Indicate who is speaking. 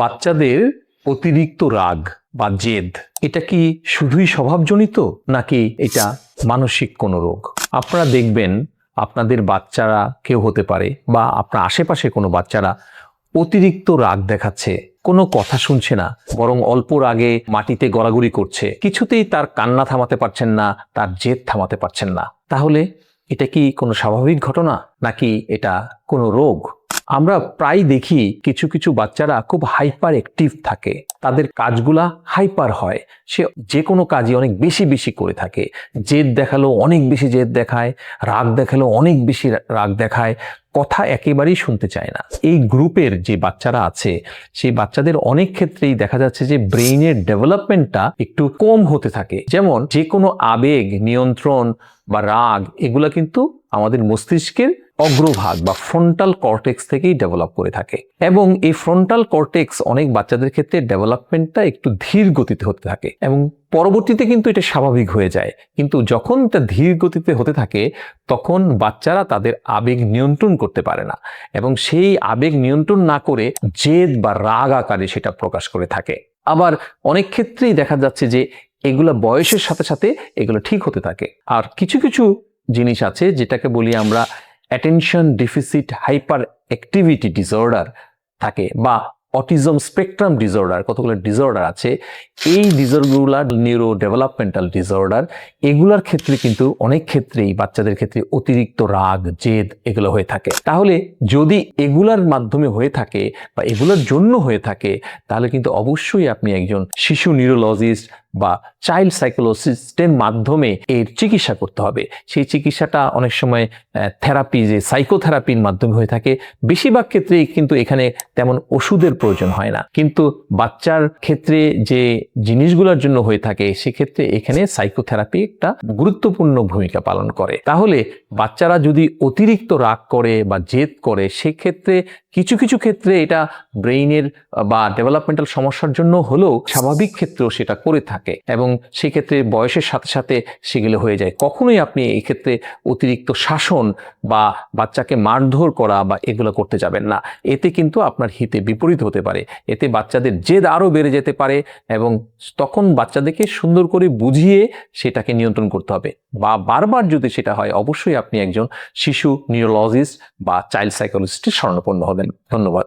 Speaker 1: বাচ্চাদের অতিরিক্ত রাগ বা জেদ এটা কি শুধুই স্বভাবজনিত নাকি এটা মানসিক কোনো রোগ? আপনারা দেখবেন আপনাদের বাচ্চারা কেউ হতে পারে বা আপনার আশেপাশে কোনো বাচ্চারা অতিরিক্ত রাগ দেখাচ্ছে, কোনো কথা শুনছে না, বরং অল্প রাগে মাটিতে গড়াগড়ি করছে, কিছুতেই তার কান্না থামাতে পারছেন না, তার জেদ থামাতে পারছেন না। তাহলে এটা কি কোনো স্বাভাবিক ঘটনা নাকি এটা কোনো রোগ? আমরা প্রায় দেখি কিছু কিছু বাচ্চারা খুব হাইপার অ্যাক্টিভ থাকে, তাদের কাজগুলা হাইপার হয়, সে যে কোনো কাজই অনেক বেশি বেশি করে থাকে, জেদ দেখালেও অনেক বেশি জেদ দেখায়, রাগ দেখালেও অনেক বেশি রাগ দেখায়, কথা একেবারেই শুনতে চায় না। এই গ্রুপের যে বাচ্চারা আছে সেই বাচ্চাদের অনেক ক্ষেত্রেই দেখা যাচ্ছে যে ব্রেইনের ডেভেলপমেন্টটা একটু কম হতে থাকে। যেমন যে কোনো আবেগ নিয়ন্ত্রণ বা রাগ এগুলা কিন্তু আমাদের মস্তিষ্কের অগ্রভাগ বা ফ্রন্টাল কর্টেক্স থেকেই ডেভেলপ করে থাকে, এবং এই ফ্রন্টাল কর্টেক্স অনেক বাচ্চাদের ক্ষেত্রে ডেভেলপমেন্টটা একটু ধীর গতিতে হতে থাকে এবং পরবর্তীতে কিন্তু এটা স্বাভাবিক হয়ে যায়। কিন্তু যখন এটা ধীর গতিতে হতে থাকে তখন বাচ্চারা তাদের আবেগ নিয়ন্ত্রণ করতে পারে না এবং সেই আবেগ নিয়ন্ত্রণ না করে জেদ বা রাগ আকারে সেটা প্রকাশ করে থাকে। আবার অনেক ক্ষেত্রেই দেখা যাচ্ছে যে এগুলা বয়সের সাথে সাথে এগুলো ঠিক হতে থাকে। আর কিছু কিছু জিনিস আছে যেটাকে বলি আমরা attention deficit hyper activity disorder থাকে, বা অটিজম স্পেকট্রাম ডিসঅর্ডার, কতগুলো ডিসঅর্ডার আছে। এই ডিসঅর্ডারগুলার নিউরো ডেভেলপমেন্টাল ডিসঅর্ডার, এগুলার ক্ষেত্রে কিন্তু অনেক ক্ষেত্রেই বাচ্চাদের ক্ষেত্রে অতিরিক্ত রাগ জেদ এগুলো হয়ে থাকে। তাহলে যদি এগুলার মাধ্যমে হয়ে থাকে বা এগুলোর জন্য হয়ে থাকে তাহলে কিন্তু অবশ্যই আপনি একজন শিশু নিউরোলজিস্ট বা চাইল্ড সাইকোলজিস্টের মাধ্যমে এর চিকিৎসা করতে হবে। সেই চিকিৎসাটা অনেক সময় থেরাপি, যে সাইকোথেরাপির মাধ্যমে হয়ে থাকে। বেশিরভাগ ক্ষেত্রেই কিন্তু এখানে তেমন ওষুধের প্রয়োজন হয় না, কিন্তু বাচ্চার ক্ষেত্রে যে জিনিসগুলোর জন্য হয়ে থাকে সেক্ষেত্রে এখানে সাইকোথেরাপি একটা গুরুত্বপূর্ণ ভূমিকা পালন করে। তাহলে বাচ্চারা যদি অতিরিক্ত রাগ করে বা জেদ করে সেক্ষেত্রে কিছু কিছু ক্ষেত্রে এটা ব্রেইনের বা ডেভেলপমেন্টাল সমস্যার জন্য হলেও স্বাভাবিক ক্ষেত্রেও সেটা করে থাকে এবং সেক্ষেত্রে বয়সের সাথে সাথে সেগুলো হয়ে যায়। কখনোই আপনি এই ক্ষেত্রে অতিরিক্ত শাসন বা বাচ্চাকে মারধর করা বা এগুলো করতে যাবেন না। এতে কিন্তু আপনার হিতে বিপরীত হতে পারে, এতে বাচ্চাদের জেদ আরও বেড়ে যেতে পারে এবং তখন বাচ্চাদেরকে সুন্দর করে বুঝিয়ে সেটাকে নিয়ন্ত্রণ করতে হবে। বা বারবার যদি সেটা হয় অবশ্যই আপনি একজন শিশু নিউরোলজিস্ট বা চাইল্ড সাইকোলজিস্টের শরণাপন্ন হবেন। ধন্যবাদ।